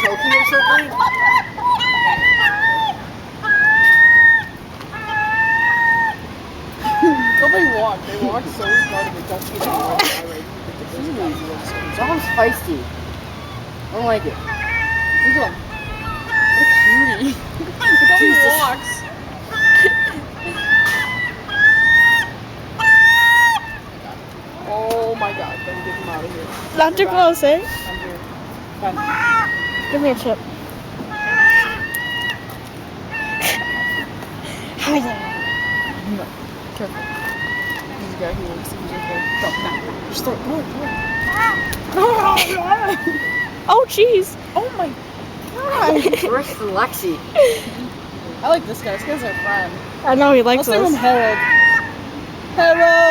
choking or something? Well, they walk so hard and they don't get anywhere. Dog's feisty. I don't like it. Look at him. What a cutie. Look how he Jesus. walks. Oh my god, then get him out of here. Not too close, eh? I'm here. Fine. Give me a chip. Hi there. No, careful. He's a guy who works in the Just throw it. Oh, jeez. Oh my god. Where's Lexi? I like this guy. This guy's our friend. I know he likes Let's name him us. Harold. Harold!